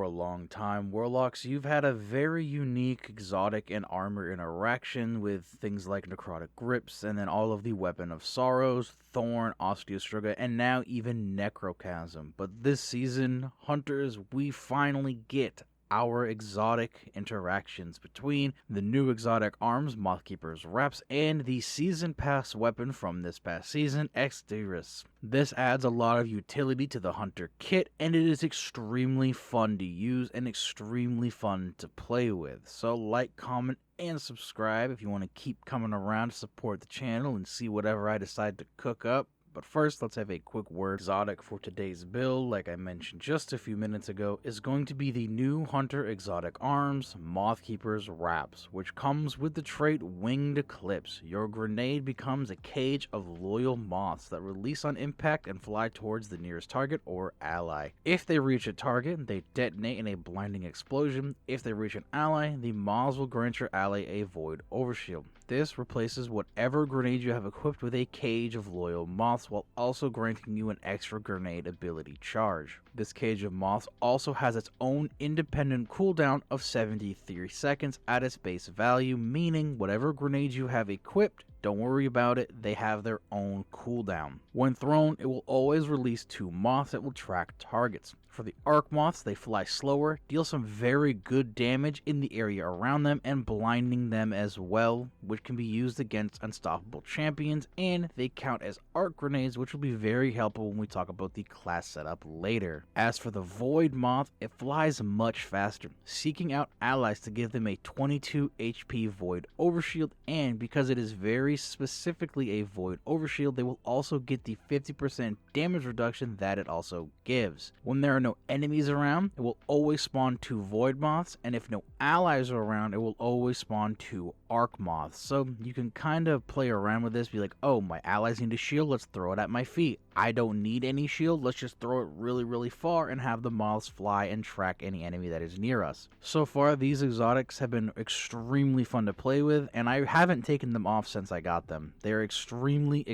a long time, Warlocks, you've had a very unique exotic and armor interaction with things like Necrotic Grips, and then all of the Weapon of Sorrows, Thorn, Osteostruga, and now even Necrochasm. But this season, Hunters, we finally get our exotic interactions between the new exotic arms, Mothkeepers Wraps, and the season pass weapon from this past season, Ex Diris. This adds a lot of utility to the Hunter kit, and it is extremely fun to use and extremely fun to play with. So like, comment, and subscribe if you want to keep coming around to support the channel and see whatever I decide to cook up. But first, let's have a quick word. Exotic for today's build, like I mentioned just a few minutes ago, is going to be the new Hunter Exotic Arms, Mothkeepers Wraps, which comes with the trait Winged Eclipse. Your grenade becomes a cage of loyal moths that release on impact and fly towards the nearest target or ally. If they reach a target, they detonate in a blinding explosion. If they reach an ally, the moths will grant your ally a void overshield. This replaces whatever grenade you have equipped with a cage of loyal moths, while also granting you an extra grenade ability charge. This cage of moths also has its own independent cooldown of 73 seconds at its base value, meaning whatever grenades you have equipped, don't worry about it, they have their own cooldown. When thrown, it will always release 2 moths that will track targets. For the Arc Moths, they fly slower, deal some very good damage in the area around them, and blinding them as well, which can be used against unstoppable champions, and they count as arc grenades, which will be very helpful when we talk about the class setup later. As for the Void Moth, it flies much faster, seeking out allies to give them a 22 HP Void Overshield, and because it is very specifically a Void Overshield, they will also get the 50% damage reduction that it also gives. When there are no enemies around, it will always spawn 2 Void Moths, and if no allies are around, it will always spawn 2 Arc Moths. So you can kind of play around with this, be like, oh, my allies need a shield, let's throw it at my feet. I don't need any shield, let's just throw it really far and have the moths fly and track any enemy that is near us. So far, these exotics have been extremely fun to play with, and I haven't taken them off since I got them. They're extremely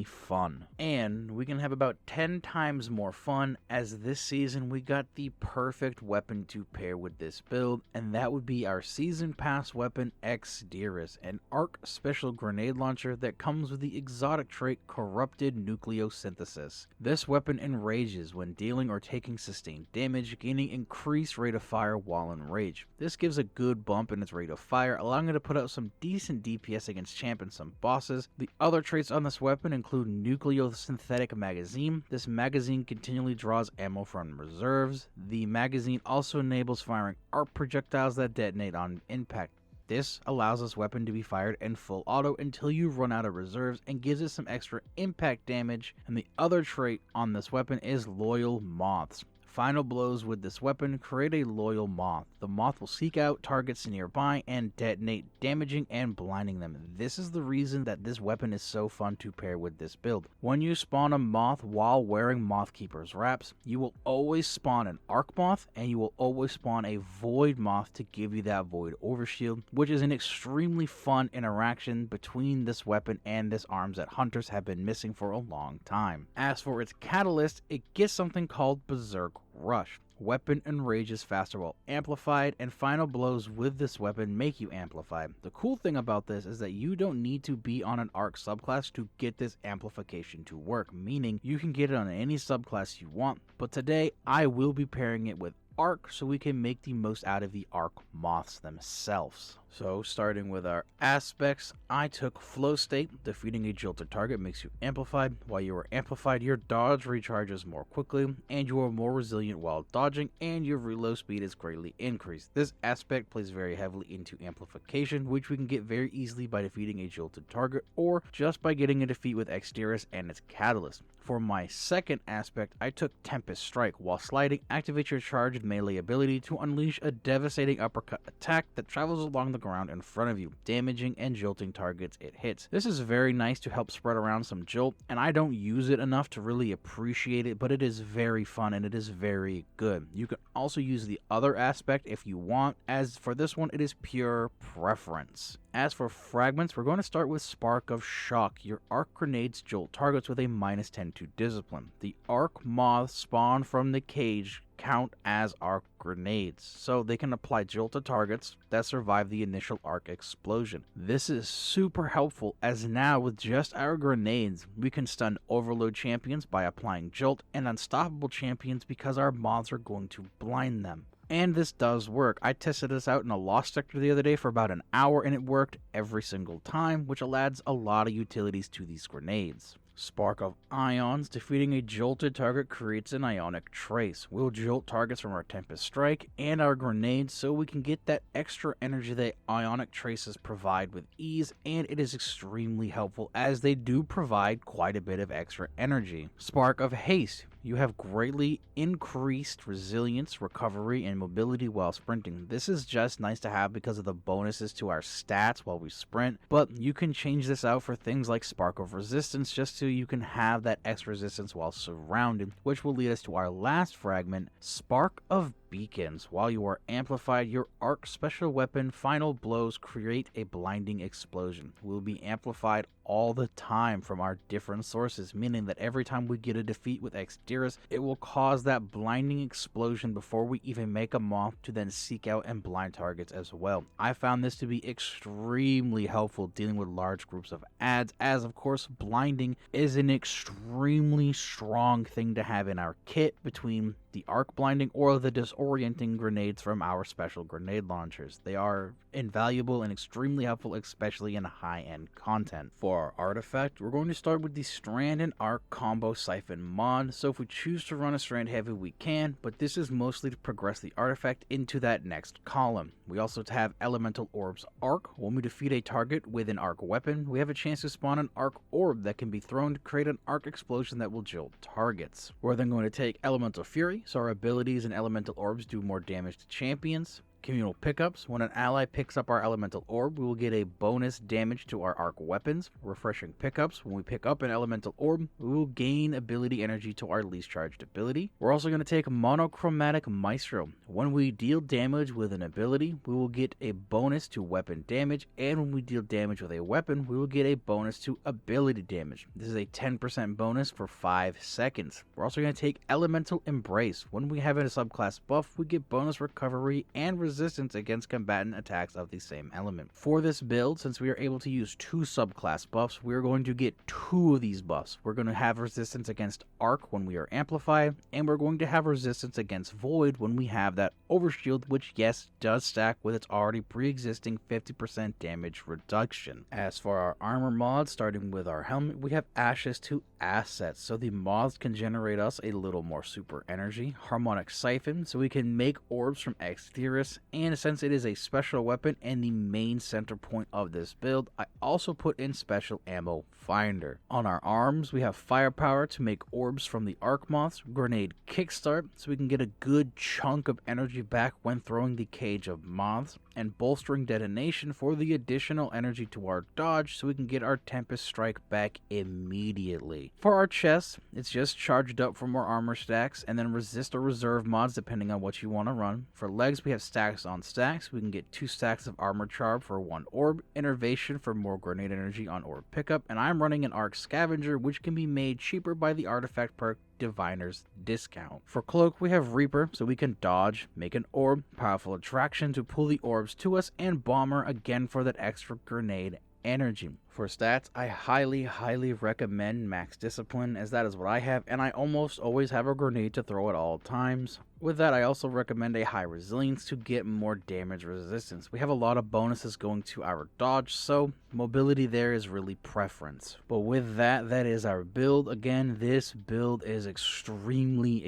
fun. And we can have about 10 times more fun, as this season we got the perfect weapon to pair with this build, and that would be our season pass weapon Ex Diris, an arc special grenade launcher that comes with the exotic trait Corrupted Nucleosynthesis. This weapon enrages when dealing or taking sustained damage, gaining increased rate of fire while in rage. This gives a good bump in its rate of fire, allowing it to put out some decent DPS against champ and some bosses. The other traits on this weapon include Nucleosynthetic Magazine. This magazine continually draws ammo from reserves. The magazine also enables firing arc projectiles that detonate on impact. This allows this weapon to be fired in full auto until you run out of reserves and gives it some extra impact damage. And the other trait on this weapon is Loyal Moths. Final blows with this weapon create a loyal moth. The moth will seek out targets nearby and detonate, damaging and blinding them. This is the reason that this weapon is so fun to pair with this build. When you spawn a moth while wearing Mothkeepers Wraps, you will always spawn an Arc Moth, and you will always spawn a Void Moth to give you that Void Overshield, which is an extremely fun interaction between this weapon and this arms that Hunters have been missing for a long time. As for its catalyst, it gets something called Berserk Rush. Weapon enrages faster while amplified, and final blows with this weapon make you amplified. The cool thing about this is that you don't need to be on an Arc subclass to get this amplification to work, meaning you can get it on any subclass you want, but today I will be pairing it with Arc so we can make the most out of the Arc Moths themselves. So starting with our aspects, I took Flow State. Defeating a jilted target makes you amplified. While you are amplified, your dodge recharges more quickly, and you are more resilient while dodging, and your reload speed is greatly increased. This aspect plays very heavily into amplification, which we can get very easily by defeating a jilted target, or just by getting a defeat with Ex Diris and its catalyst. For my second aspect, I took Tempest Strike. While sliding, activate your charged melee ability to unleash a devastating uppercut attack that travels along the ground in front of you, damaging and jolting targets it hits. This is very nice to help spread around some jolt, and I don't use it enough to really appreciate it, but it is very fun and it is very good. You can also use the other aspect if you want, as for this one it is pure preference. As for fragments, we're going to start with Spark of Shock. Your arc grenades jolt targets with a -10 to discipline. The arc moths spawn from the cage count as arc grenades, so they can apply jolt to targets that survive the initial arc explosion. This is super helpful, as now with just our grenades, we can stun overload champions by applying jolt, and unstoppable champions because our moths are going to blind them. And this does work. I tested this out in a lost sector the other day for about an hour, and it worked every single time, which adds a lot of utilities to these grenades. Spark of Ions. Defeating a jolted target creates an ionic trace. We'll jolt targets from our Tempest Strike and our grenades so we can get that extra energy that ionic traces provide with ease, and it is extremely helpful as they do provide quite a bit of extra energy. Spark of Haste. You have greatly increased resilience, recovery, and mobility while sprinting. This is just nice to have because of the bonuses to our stats while we sprint, but you can change this out for things like Spark of Resistance just so you can have that extra resistance while surrounded, which will lead us to our last fragment, Spark of Beacons. While you are amplified, your arc special weapon final blows create a blinding explosion. Will be amplified all the time from our different sources, meaning that every time we get a defeat with Ex Diris, it will cause that blinding explosion before we even make a moth to then seek out and blind targets as well. I found this to be extremely helpful dealing with large groups of adds, as of course blinding is an extremely strong thing to have in our kit between the arc blinding or the disorienting grenades from our special grenade launchers. They are invaluable and extremely helpful, especially in high-end content. For our artifact, we're going to start with the Strand and Arc combo siphon mod. So if we choose to run a Strand heavy, we can, but this is mostly to progress the artifact into that next column. We also have Elemental Orbs Arc. When we defeat a target with an arc weapon, we have a chance to spawn an arc orb that can be thrown to create an arc explosion that will jolt targets. We're then going to take Elemental Fury, so our abilities and elemental orbs do more damage to champions. Communal pickups. When an ally picks up our elemental orb, we will get a bonus damage to our arc weapons. Refreshing pickups. When we pick up an elemental orb, we will gain ability energy to our least charged ability. We're also going to take Monochromatic Maestro. When we deal damage with an ability, we will get a bonus to weapon damage, and when we deal damage with a weapon, we will get a bonus to ability damage. This is a 10% bonus for 5 seconds. We're also going to take Elemental Embrace. When we have a subclass buff, we get bonus recovery and resistance against combatant attacks of the same element. For this build, since we are able to use 2 subclass buffs, we are going to get 2 of these buffs. We're going to have resistance against Arc when we are amplified, and we're going to have resistance against Void when we have that overshield, which yes, does stack with its already pre-existing 50% damage reduction. As for our armor mods, starting with our helmet, we have Ashes to Assets, so the mods can generate us a little more super energy. Harmonic Siphon, so we can make orbs from Ex Diris, and since it is a special weapon and the main center point of this build, I also put in Special Ammo Finder. On our arms, we have Firepower to make orbs from the Arc Moths, Grenade Kickstart, so we can get a good chunk of energy back when throwing the Cage of Moths, and Bolstering Detonation for the additional energy to our dodge so we can get our Tempest Strike back immediately. For our chest, it's just charged up for more armor stacks, and then Resist or Reserve mods depending on what you want to run. For legs, we have Stacks on Stacks. We can get 2 stacks of Armor Charm for 1 orb, Innervation for more grenade energy on orb pickup, and I'm running an Arc Scavenger, which can be made cheaper by the artifact perk Diviner's Discount. For cloak, we have Reaper, so we can dodge, make an orb, Powerful Attraction to pull the orbs to us, and Bomber again for that extra grenade energy. For stats, I highly recommend Max Discipline, as that is what I have, and I almost always have a grenade to throw at all times. With that, I also recommend a high resilience to get more damage resistance. We have a lot of bonuses going to our dodge, so mobility there is really preference. But with that, that is our build. Again, this build is extremely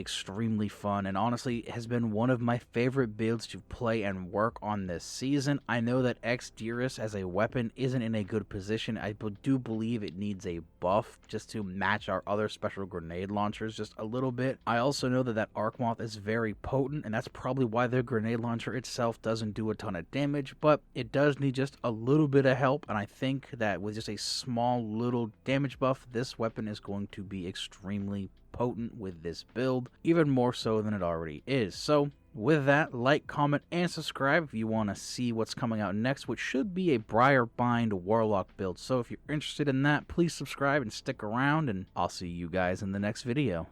fun, and honestly has been one of my favorite builds to play and work on this season. I know that Ex Diris as a weapon isn't in a good position. I do believe it needs a buff just to match our other special grenade launchers just a little bit. I also know that that Arc Moth is very potent, and that's probably why the grenade launcher itself doesn't do a ton of damage, but it does need just a little bit of help, and I think that with just a small little damage buff, this weapon is going to be extremely potent with this build, even more so than it already is. So with that, like, comment, and subscribe if you want to see what's coming out next, which should be a Briarbind Warlock build. So if you're interested in that, please subscribe and stick around, and I'll see you guys in the next video.